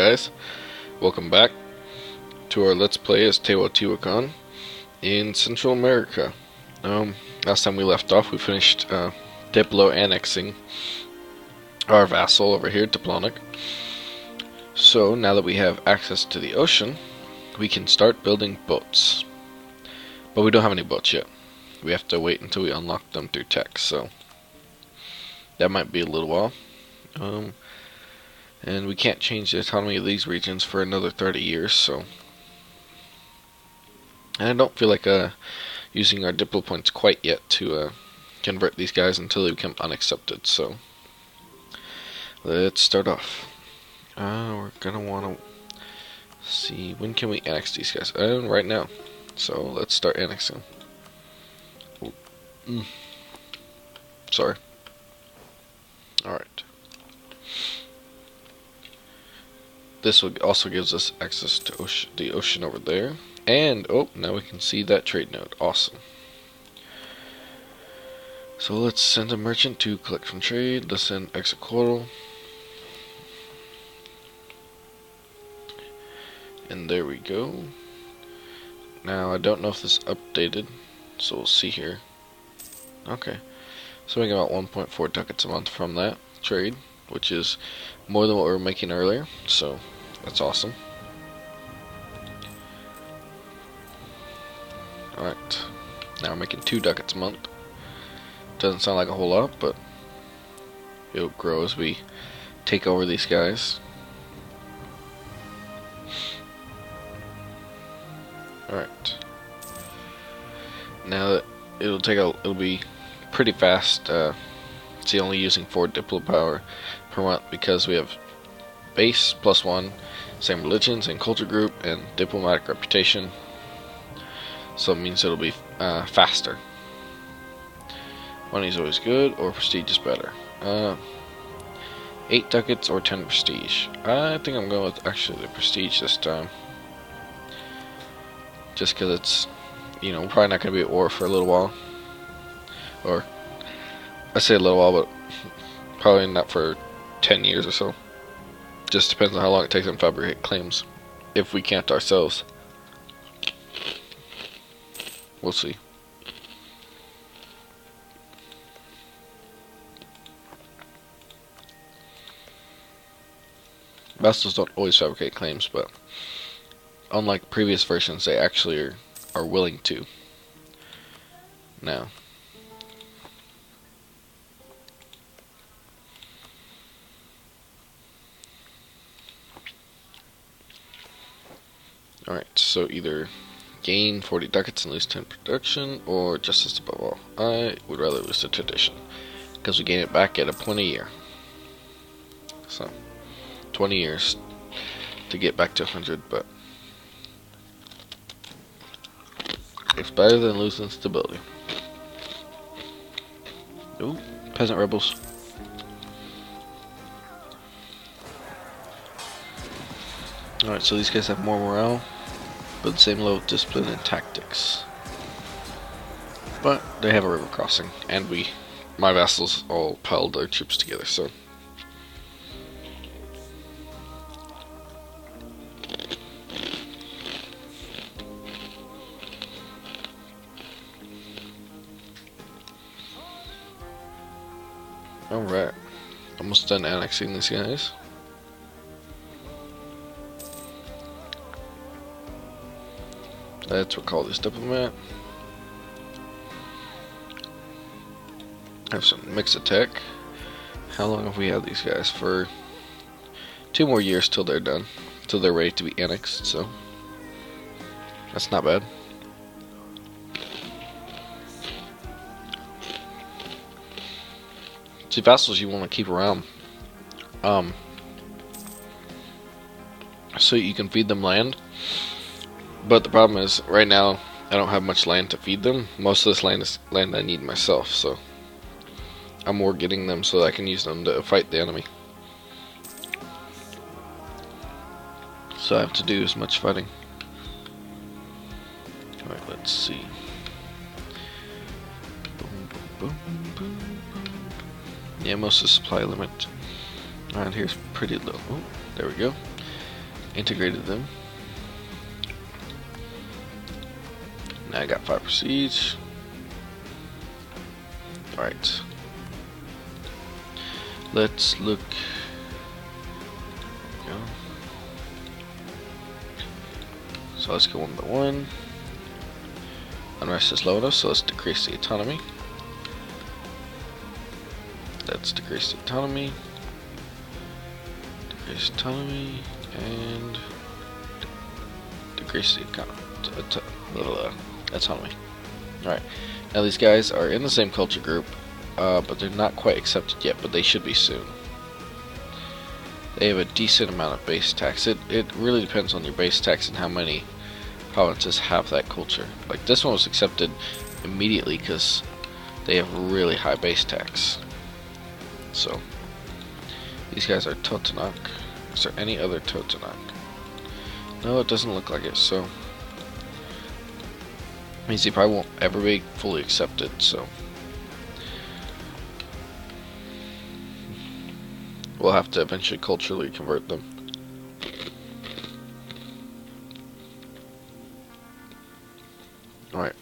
guys, welcome back to our Let's Play as Teotihuachan in Central America. Last time we left off, we finished Diplo annexing our vassal over here, Diplonic. So now that we have access to the ocean, we can start building boats. But we don't have any boats yet. We have to wait until we unlock them through tech, so that might be a little while. And we can't change the autonomy of these regions for another 30 years, so. And I don't feel like using our Diplo points quite yet to convert these guys until they become unaccepted, so. Let's start off. We're gonna want to see, when can we annex these guys? Right now. So let's start annexing. Sorry. Alright. This also gives us access to the ocean over there. And, oh, now we can see that trade node. Awesome. So let's send a merchant to collect from trade. Let's send Exequator. And there we go. Now, I don't know if this is updated, so we'll see here. Okay. So we get about 1.4 ducats a month from that trade, which is more than what we were making earlier, so that's awesome. Alright, now we're making 2 ducats a month. Doesn't sound like a whole lot, but it'll grow as we take over these guys. Alright. Now that it'll be pretty fast. See, only using 4 Diplo power per month because we have base +1, same religion, same culture group, and diplomatic reputation. So it means it'll be faster. Money's always good, or prestige is better. 8 ducats or 10 prestige. I think I'm going with actually the prestige this time. Just because it's, you know, probably not going to be at war for a little while. Or, I say a little while, but probably not for 10 years or so. Just depends on how long it takes them to fabricate claims. If we can't ourselves. We'll see. Vassals don't always fabricate claims, but unlike previous versions, they actually are willing to. Now. Alright, so either gain 40 ducats and lose 10 production, or justice above all. I would rather lose the tradition, because we gain it back at a point a year. So, 20 years to get back to 100, but it's better than losing stability. Ooh, peasant rebels. Alright, so these guys have more morale, but the same level of discipline and tactics. But they have a river crossing, and my vassals all piled their troops together, so. Alright, almost done annexing these guys. Let's recall this diplomat. Have some mixed attack. How long have we had these guys? For 2 more years till they're done. Till they're ready to be annexed, so that's not bad. See, vassals you want to keep around. So you can feed them land. But the problem is, right now, I don't have much land to feed them. Most of this land is land I need myself, so I'm more getting them so that I can use them to fight the enemy. So I have to do as much fighting. Alright, let's see. Boom, boom, boom, boom, boom. Yeah, most of the supply limit around here is pretty low. Oh, there we go. integrated them. Now I got 5 prestige. Alright. Let's look. Go. So let's go 1 by 1. Unrest is low enough, so let's decrease the autonomy. Let's decrease the autonomy. Decrease autonomy and decrease the autonomy. Alright. Now these guys are in the same culture group, but they're not quite accepted yet, but they should be soon. They have a decent amount of base tax. It really depends on your base tax and how many provinces have that culture. Like this one was accepted immediately because they have really high base tax. So these guys are Totonac. Is there any other Totonac? No, it doesn't look like it. So means they probably won't ever be fully accepted. So we'll have to eventually culturally convert them. Alright.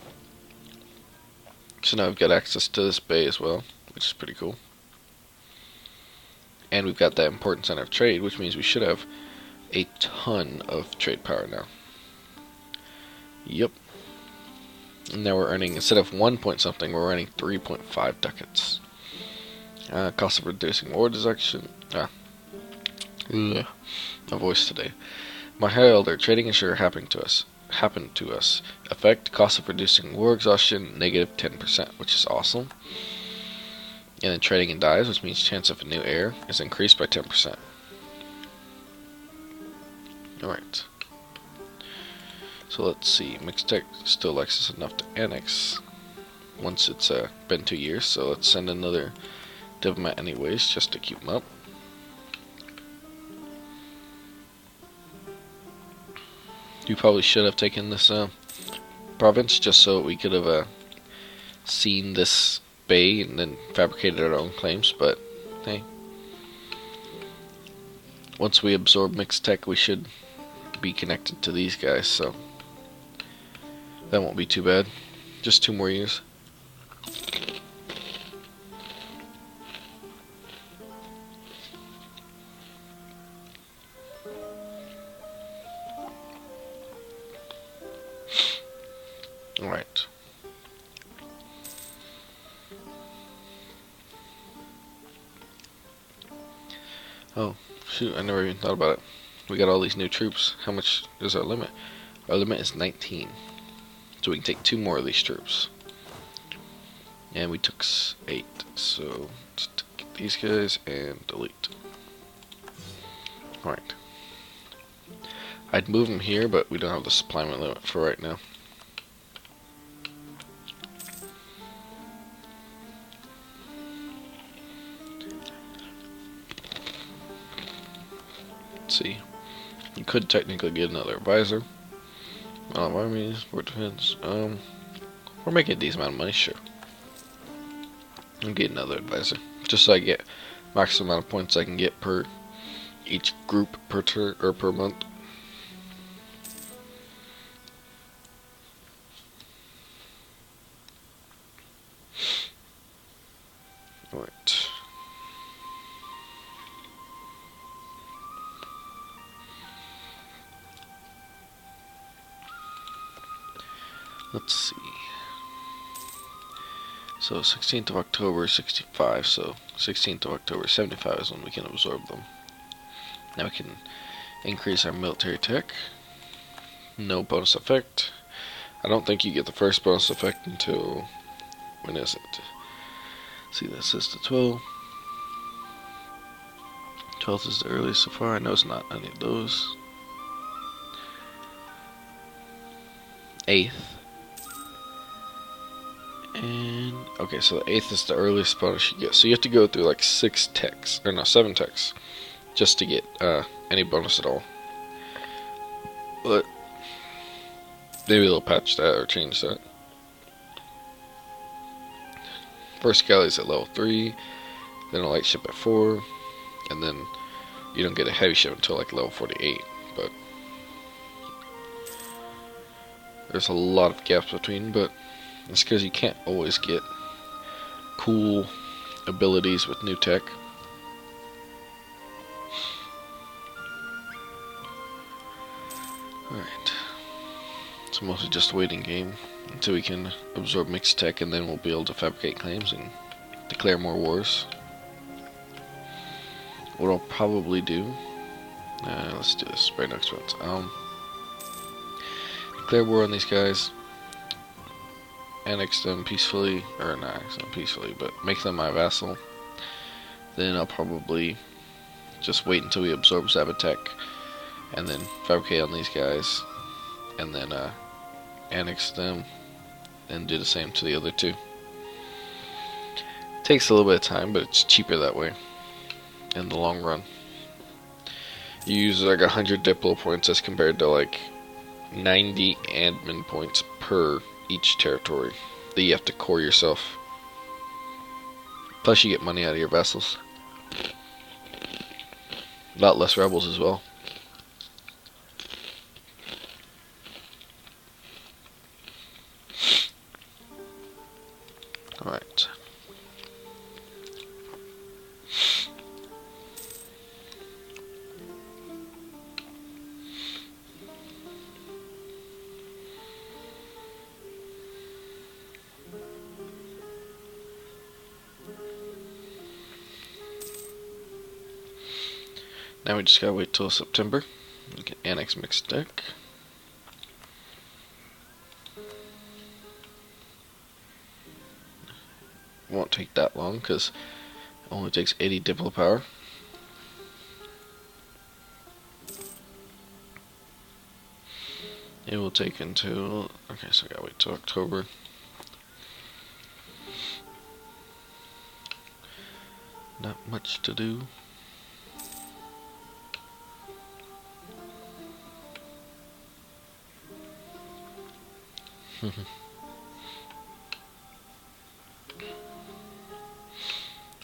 So now we've got access to this bay as well, which is pretty cool. And we've got that important center of trade, which means we should have a ton of trade power now. Yep. And now we're earning, instead of 1 point something, we're earning 3.5 ducats. Cost of reducing war deduction. My voice today. My high elder, trading and sugar happened to us. Effect, cost of reducing war exhaustion, negative 10%, which is awesome. And then trading and dyes, which means chance of a new heir, is increased by 10%. Alright. So let's see. Mixtech still likes us enough to annex once it's been 2 years, so let's send another diplomat anyways, just to keep them up. We probably should have taken this province just so we could have seen this bay and then fabricated our own claims, but hey, once we absorb mixed tech we should be connected to these guys, so that won't be too bad. Just 2 more years. Alright. Oh, shoot, I never even thought about it. We got all these new troops. How much is our limit? Our limit is 19. So we can take 2 more of these troops. And we took 8. So let's get these guys and delete. Alright. I'd move them here, but we don't have the supply limit for right now. See, you could technically get another advisor. Armies, for defense. We're making a decent amount of money, sure. I'll get another advisor, just so I get maximum amount of points I can get per each group per turn or per month. All right. Let's see. So 16th of October, 65. So 16th of October, 75 is when we can absorb them. Now we can increase our military tech. No bonus effect. I don't think you get the first bonus effect until, when is it? See, this is the 12th. 12th is the earliest so far. I know it's not any of those. 8th. And okay, so the 8th is the earliest bonus you get. So you have to go through like 6 techs, or no, 7 techs, just to get any bonus at all. But maybe they'll patch that or change that. First galley's at level 3, then a light ship at 4, and then you don't get a heavy ship until like level 48. but there's a lot of gaps between, but it's because you can't always get cool abilities with new tech. Alright. It's mostly just a waiting game until we can absorb mixed tech, and then we'll be able to fabricate claims and declare more wars. What I'll probably do, let's do this right next one. Declare war on these guys, annex them peacefully, or not annex them peacefully, but make them my vassal. Then I'll probably just wait until we absorb Zabatek, and then fabricate on these guys, and then annex them, and do the same to the other two. Takes a little bit of time, but it's cheaper that way in the long run. You use like 100 Diplo points as compared to like 90 admin points per each territory that you have to core yourself. Plus you get money out of your vessels. A lot less rebels as well. Alright. Now we just gotta wait till September. We can annex mixed deck. Won't take that long because it only takes 80 Diplo power. It will take until, okay, so I gotta wait till October. Not much to do.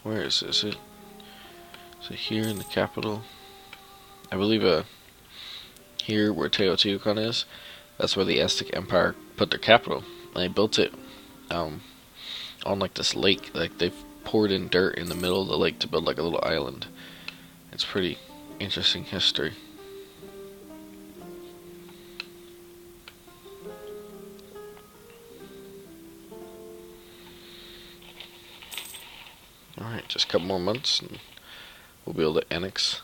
Where is this? Is it here in the capital? I believe here where Teotihuachan is, that's where the Aztec Empire put their capital. And they built it on like this lake. Like they've poured in dirt in the middle of the lake to build like a little island. It's pretty interesting history. Alright, just a couple more months and we'll be able to annex.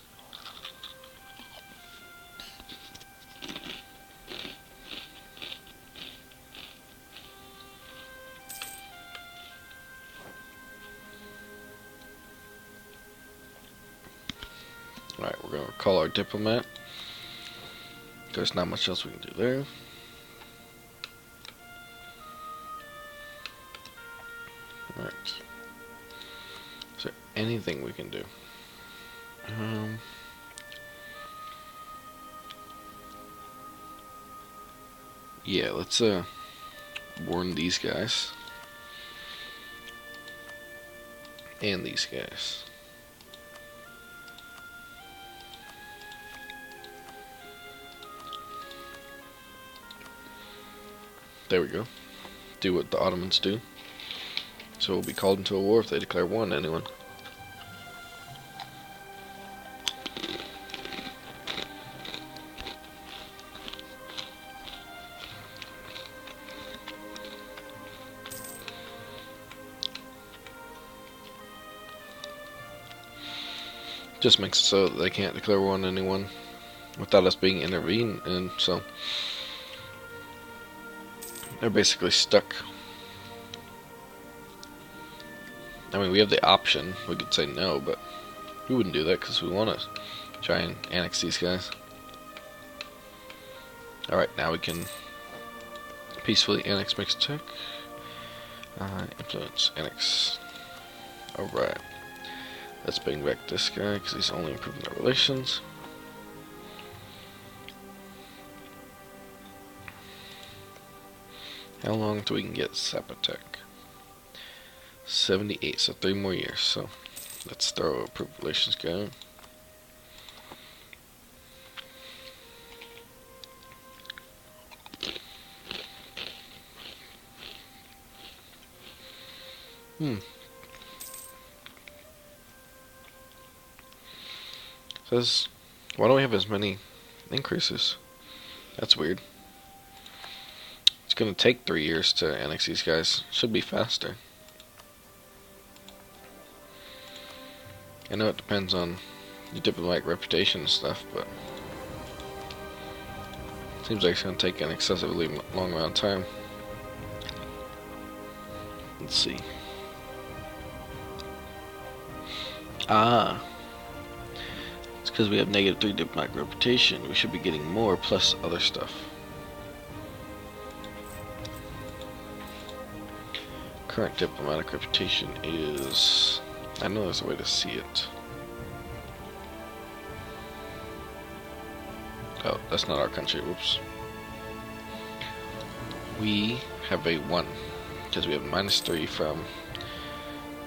Alright, we're going to call our diplomat. There's not much else we can do there. Alright. Is there anything we can do? Yeah, let's warn these guys. And these guys. There we go. Do what the Ottomans do. So we'll be called into a war if they declare war on anyone. Just makes it so that they can't declare war on anyone without us being intervened, and so they're basically stuck. I mean, we have the option. We could say no, but we wouldn't do that because we want to try and annex these guys. Alright, now we can peacefully annex mixed tech. Influence, annex. Alright. Let's bring back this guy because he's only improving our relations. How long until we can get Zabatek? 78, so 3 more years. So let's throw a improved relations guy. Hmm. Says, why don't we have as many increases? That's weird. It's gonna take 3 years to annex these guys. Should be faster. I know it depends on your diplomatic reputation and stuff, but seems like it's gonna take an excessively long amount of time. Let's see. Ah, it's because we have -3 diplomatic reputation. We should be getting more plus other stuff. Current diplomatic reputation is... I know there's a way to see it. Oh, that's not our country. Whoops. We have a 1 because we have -3 from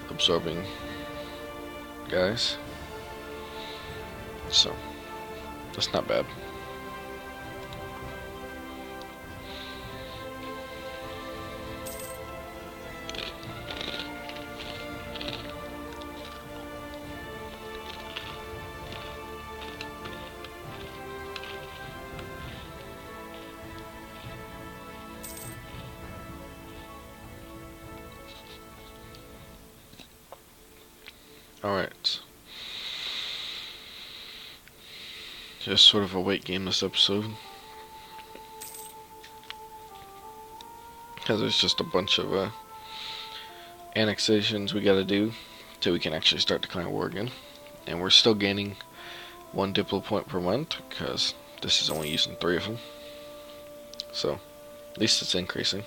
absorbing guys. So that's not bad. Alright. Just sort of a wait game this episode. Because there's just a bunch of annexations we gotta do till we can actually start declaring war again. And we're still gaining 1 diplo point per month because this is only using 3 of them. So, at least it's increasing.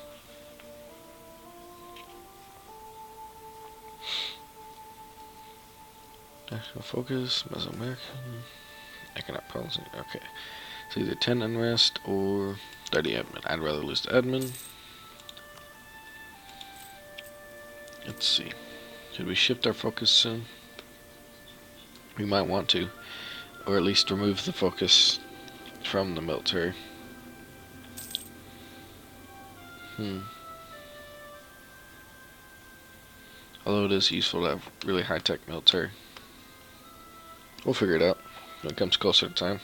National focus, Mesoamerican, economic policy. Okay, so either 10 unrest or 30 admin. I'd rather lose the admin. Let's see. Should we shift our focus soon? We might want to, or at least remove the focus from the military. Although it is useful to have really high-tech military. We'll figure it out when it comes closer to time.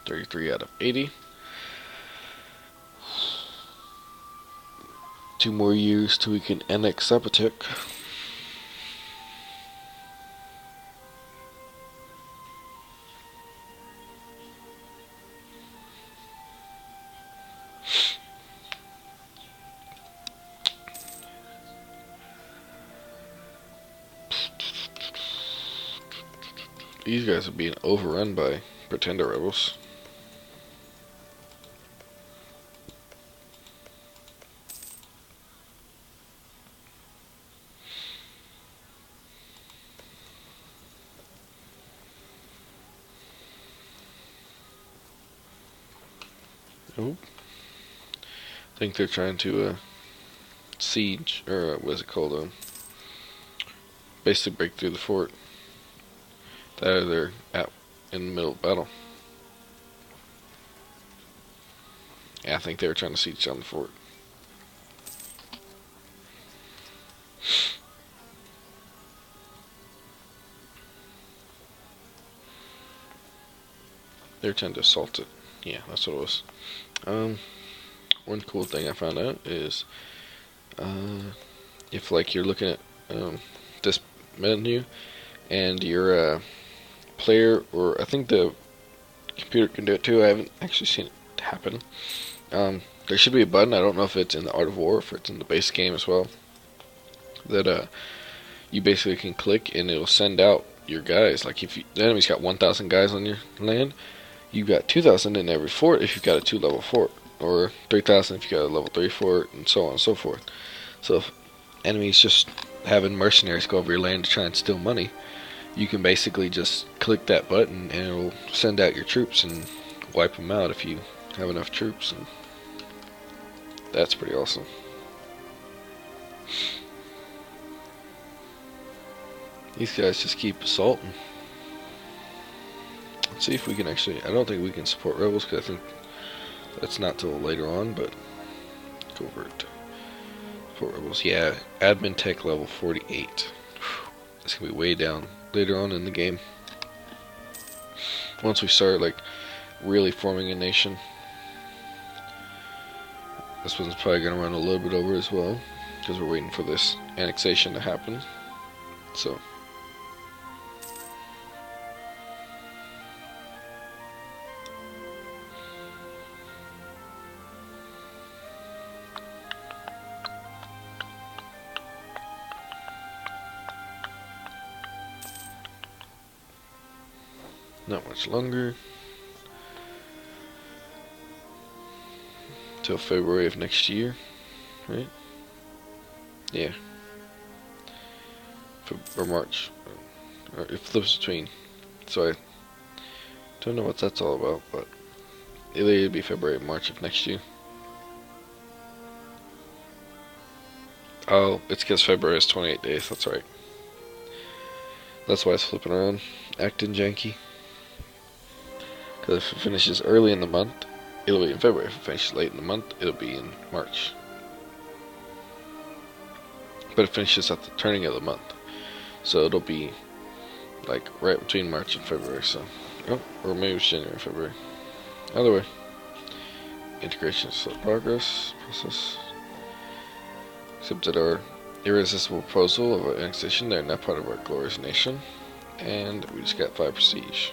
$33 out of 80. 2 more years till we can annex Zapotec. These guys are being overrun by pretender rebels. Oh, I think they're trying to siege, or what is it called? Basically break through the fort. They're out in the middle of battle. Yeah, I think they were trying to siege down the fort. They were trying to assault it. Yeah, that's what it was. One cool thing I found out is if like you're looking at this menu and you're a player, or I think the computer can do it too. I haven't actually seen it happen. There should be a button. I don't know if it's in the Art of War, or if it's in the base game as well. That you basically can click and it'll send out your guys. Like if the enemy's got 1,000 guys on your land, you've got 2,000 in every fort if you've got a 2-level fort, or 3,000 if you've got a level 3 fort, and so on and so forth. So if enemies just having mercenaries go over your land to try and steal money, you can basically just click that button and it'll send out your troops and wipe them out if you have enough troops, and that's pretty awesome. These guys just keep assaulting. Let's see if we can actually. I don't think we can support rebels because I think that's not till later on. But covert support rebels. Yeah, admin tech level 48. That's gonna be way down later on in the game. Once we start like really forming a nation. This one's probably gonna run a little bit over as well because we're waiting for this annexation to happen. So. Not much longer. Till February of next year, right? Yeah. Or March. Or it flips between. So I don't know what that's all about, but it'll be February or March of next year. Oh, it's because February is 28 days, that's right. That's why it's flipping around, acting janky. Because if it finishes early in the month, it'll be in February. If it finishes late in the month, it'll be in March. But it finishes at the turning of the month. So it'll be like right between March and February. So, oh, or maybe it's January and February. Either way. Integration is slow progress. Process. Accepted our irresistible proposal of annexation. They're now part of our glorious nation. And we just got 5 prestige.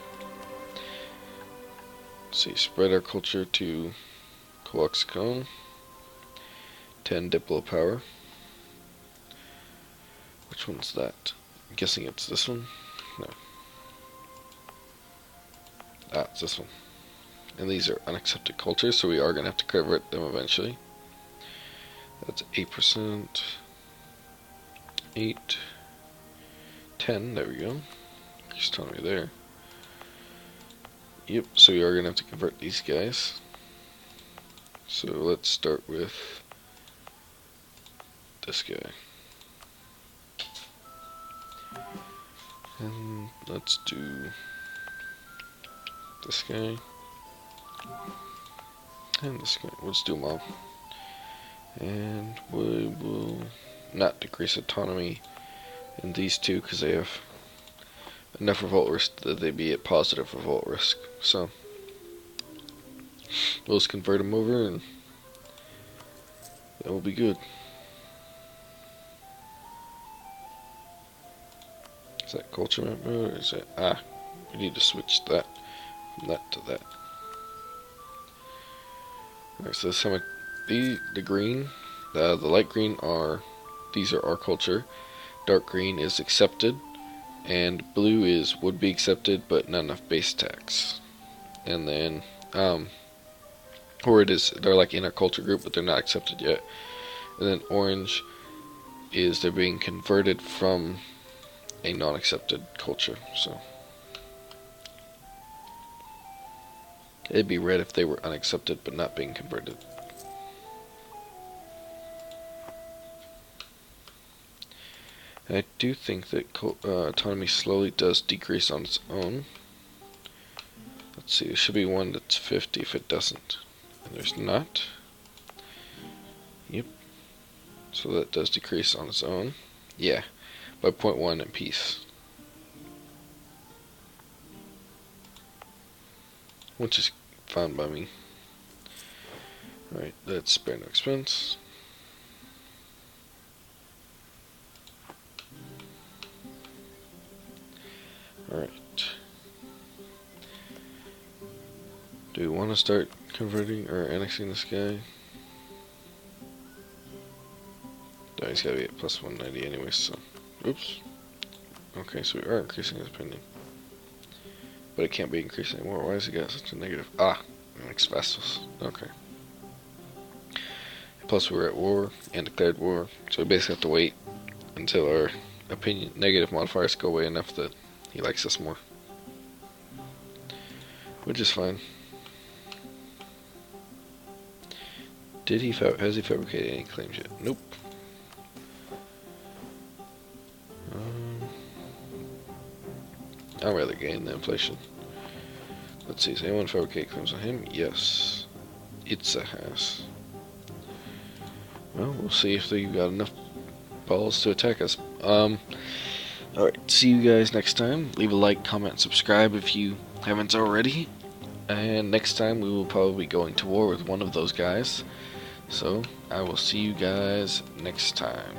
Let's see, spread our culture to Teotihuachan. 10 Diplo power. Which one's that? I'm guessing it's this one. No. Ah, it's this one. And these are unaccepted cultures, so we are going to have to convert them eventually. That's 8%. 8. 10, there we go. Just telling me there. Yep, so we are going to have to convert these guys. So let's start with this guy. And let's do this guy. And this guy. Let's do them all. And we will not decrease autonomy in these two because they have enough revolt risk that they be at positive revolt risk. So we'll just convert them over and that will be good. Is that culture map mode or is it? Ah, we need to switch that from that to that. Alright, so this time the green, the light green these are our culture. Dark green is accepted. And blue is would be accepted, but not enough base tax. And then, or it is, they're like in our culture group, but they're not accepted yet. And then orange is they're being converted from a non-accepted culture. So it'd be red if they were unaccepted, but not being converted. I do think that autonomy slowly does decrease on its own. Let's see, there should be one that's 50 if it doesn't. And there's not. Yep. So that does decrease on its own. Yeah, by 0.1 in peace. Which is fine by me. Alright, that's spare no expense. Alright. Do we want to start converting or annexing this guy? No, he's gotta be at plus 190 anyway, so. Oops. Okay, so we are increasing his pending. But it can't be increased anymore. Why has he got such a negative? Ah, annex vassals. Okay. Plus we're at war and declared war, so we basically have to wait until our negative modifiers go away enough that he likes us more. Which is fine. Has he fabricated any claims yet? Nope. I'd rather gain the inflation. Let's see, does anyone fabricate claims on him? Yes. Itza has. Well, we'll see if they got enough balls to attack us. Alright, see you guys next time. Leave a like, comment, and subscribe if you haven't already. And next time we will probably be going to war with one of those guys. So, I will see you guys next time.